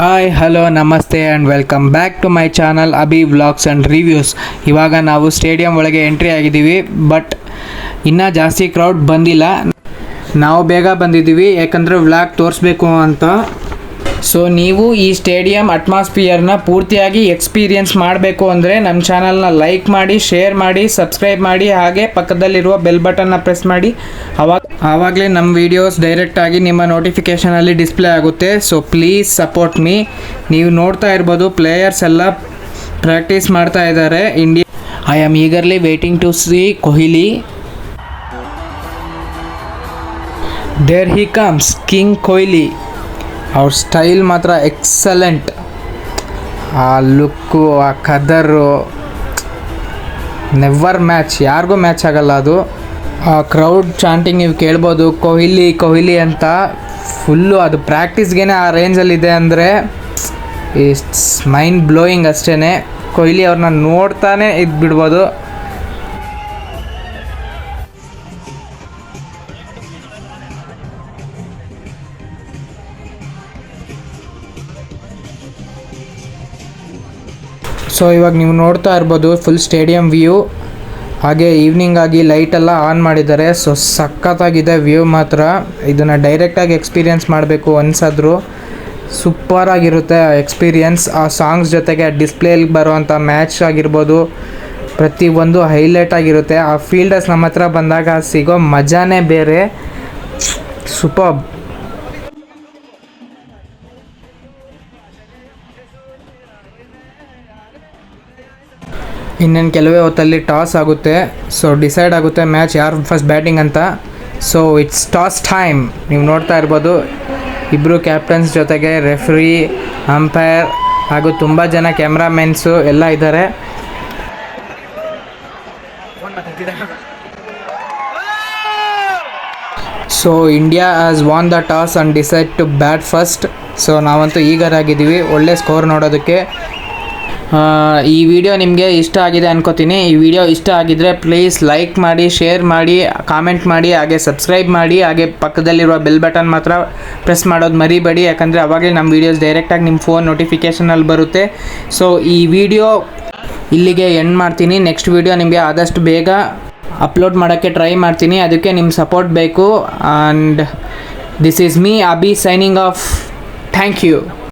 Hi hello ನಮಸ್ತೆ and welcome back to my channel Abhi vlogs and reviews. ಇವಾಗ ನಾವು stadium ಒಳಗೆ ಎಂಟ್ರಿ ಆಗಿದ್ದೀವಿ, ಬಟ್ ಇನ್ನೂ ಜಾಸ್ತಿ ಕ್ರೌಡ್ ಬಂದಿಲ್ಲ. ನಾವು ಬೇಗ ಬಂದಿದ್ದೀವಿ ಯಾಕಂದರೆ ವ್ಲಾಗ್ ತೋರಿಸ್ಬೇಕು ಅಂತ. ಸೊ ನೀವು ಈ ಸ್ಟೇಡಿಯಂ ಅಟ್ಮಾಸ್ಫಿಯರ್ನ ಪೂರ್ತಿಯಾಗಿ ಎಕ್ಸ್ಪೀರಿಯನ್ಸ್ ಮಾಡಬೇಕು ಅಂದರೆ ನಮ್ಮ ಚಾನಲ್ನ ಲೈಕ್ ಮಾಡಿ, ಶೇರ್ ಮಾಡಿ, ಸಬ್ಸ್ಕ್ರೈಬ್ ಮಾಡಿ, ಹಾಗೆ ಪಕ್ಕದಲ್ಲಿರುವ ಬೆಲ್ ಬಟನ್ನ ಪ್ರೆಸ್ ಮಾಡಿ. ಆವಾಗಲೇ ನಮ್ಮ ವೀಡಿಯೋಸ್ ಡೈರೆಕ್ಟಾಗಿ ನಿಮ್ಮ ನೋಟಿಫಿಕೇಷನಲ್ಲಿ ಡಿಸ್ಪ್ಲೇ ಆಗುತ್ತೆ. So please support me. ನೀವು ನೋಡ್ತಾ ಇರ್ಬೋದು, ಪ್ಲೇಯರ್ಸ್ ಎಲ್ಲ ಪ್ರಾಕ್ಟೀಸ್ ಮಾಡ್ತಾ ಇದ್ದಾರೆ. I am eagerly waiting to see Kohli. There he comes king Kohli. ಅವ್ರ ಸ್ಟೈಲ್ ಮಾತ್ರ ಎಕ್ಸಲೆಂಟ್. ಆ ಲುಕ್ಕು, ಆ ಕದರು, ನೆವರ್ ಮ್ಯಾಚ್, ಯಾರಿಗೂ ಮ್ಯಾಚ್ ಆಗಲ್ಲ ಅದು. ಆ ಕ್ರೌಡ್ ಚಾಂಟಿಂಗ್ ನೀವು ಕೇಳ್ಬೋದು, ಕೊಹ್ಲಿ ಕೊಹ್ಲಿ ಅಂತ. ಫುಲ್ಲು ಅದು ಪ್ರಾಕ್ಟೀಸ್ಗೆ ಆ ರೇಂಜಲ್ಲಿದೆ ಅಂದರೆ ಇಟ್ಸ್ ಮೈಂಡ್ ಬ್ಲೋಯಿಂಗ್ ಅಷ್ಟೇ. ಕೊಹ್ಲಿ ಅವ್ರನ್ನ ನೋಡ್ತಾನೆ ಇದ್ಬಿಡ್ಬೋದು. ಸೊ ಇವಾಗ ನೀವು ನೋಡ್ತಾ ಇರ್ಬೋದು ಫುಲ್ ಸ್ಟೇಡಿಯಂ ವ್ಯೂ. ಹಾಗೆ ಈವ್ನಿಂಗ್ ಆಗಿ ಲೈಟೆಲ್ಲ ಆನ್ ಮಾಡಿದ್ದಾರೆ. ಸೊ ಸಖತ್ತಾಗಿದೆ ವ್ಯೂ ಮಾತ್ರ. ಇದನ್ನು ಡೈರೆಕ್ಟಾಗಿ ಎಕ್ಸ್ಪೀರಿಯೆನ್ಸ್ ಮಾಡಬೇಕು ಅನ್ಸಿದ್ರು. ಸೂಪರಾಗಿರುತ್ತೆ ಆ ಎಕ್ಸ್ಪೀರಿಯೆನ್ಸ್. ಆ ಸಾಂಗ್ಸ್ ಜೊತೆಗೆ ಡಿಸ್ಪ್ಲೇಲಿ ಬರುವಂಥ ಮ್ಯಾಚ್ ಆಗಿರ್ಬೋದು, ಪ್ರತಿಯೊಂದು ಹೈಲೈಟ್ ಆಗಿರುತ್ತೆ. ಆ ಫೀಲ್ಡರ್ಸ್ ನಮ್ಮ ಹತ್ರ ಬಂದಾಗ ಸಿಗೋ ಮಜಾನೇ ಬೇರೆ. ಸೂಪರ್ಬ್. ಇನ್ನೇನು ಕೆಲವೇ ಹೊತ್ತಲ್ಲಿ ಟಾಸ್ ಆಗುತ್ತೆ. ಸೊ ಡಿಸೈಡ್ ಆಗುತ್ತೆ ಮ್ಯಾಚ್ ಯಾರು ಫಸ್ಟ್ ಬ್ಯಾಟಿಂಗ್ ಅಂತ. So it's toss time. ನೀವು ನೋಡ್ತಾ ಇರ್ಬೋದು, ಇಬ್ಬರು ಕ್ಯಾಪ್ಟನ್ಸ್ ಜೊತೆಗೆ ರೆಫ್ರಿ, ಅಂಪೈರ್ ಹಾಗೂ ತುಂಬ ಜನ ಕ್ಯಾಮ್ರಾಮೆನ್ಸು ಎಲ್ಲ ಇದ್ದಾರೆ. So India has won the toss and decide to bat first. So ನಾವಂತೂ ಈಗರಾಗಿದ್ದೀವಿ ಒಳ್ಳೆ ಸ್ಕೋರ್ ನೋಡೋದಕ್ಕೆ. ಈ ವಿಡಿಯೋ ನಿಮಗೆ ಇಷ್ಟ ಆಗಿದೆ ಅನ್ಕೋತೀನಿ. ಈ ವಿಡಿಯೋ ಇಷ್ಟ ಆಗಿದ್ದರೆ ಪ್ಲೀಸ್ ಲೈಕ್ ಮಾಡಿ, ಶೇರ್ ಮಾಡಿ, ಕಾಮೆಂಟ್ ಮಾಡಿ, ಹಾಗೆ ಸಬ್ಸ್ಕ್ರೈಬ್ ಮಾಡಿ, ಹಾಗೆ ಪಕ್ಕದಲ್ಲಿರುವ ಬೆಲ್ ಬಟನ್ ಮಾತ್ರ ಪ್ರೆಸ್ ಮಾಡೋದು ಮರಿಬೇಡಿ. ಯಾಕಂದರೆ ಅವಾಗಲೇ ನಮ್ಮ ವೀಡಿಯೋಸ್ ಡೈರೆಕ್ಟಾಗಿ ನಿಮ್ಮ ಫೋನ್ ನೋಟಿಫಿಕೇಷನಲ್ಲಿ ಬರುತ್ತೆ. ಸೊ ಈ ವಿಡಿಯೋ ಇಲ್ಲಿಗೆ ಎಂಡ್ ಮಾಡ್ತೀನಿ. ನೆಕ್ಸ್ಟ್ ವಿಡಿಯೋ ನಿಮಗೆ ಆದಷ್ಟು ಬೇಗ ಅಪ್ಲೋಡ್ ಮಾಡೋಕ್ಕೆ ಟ್ರೈ ಮಾಡ್ತೀನಿ. ಅದಕ್ಕೆ ನಿಮ್ಮ ಸಪೋರ್ಟ್ ಬೇಕು. And this is me Abhi signing off. Thank you.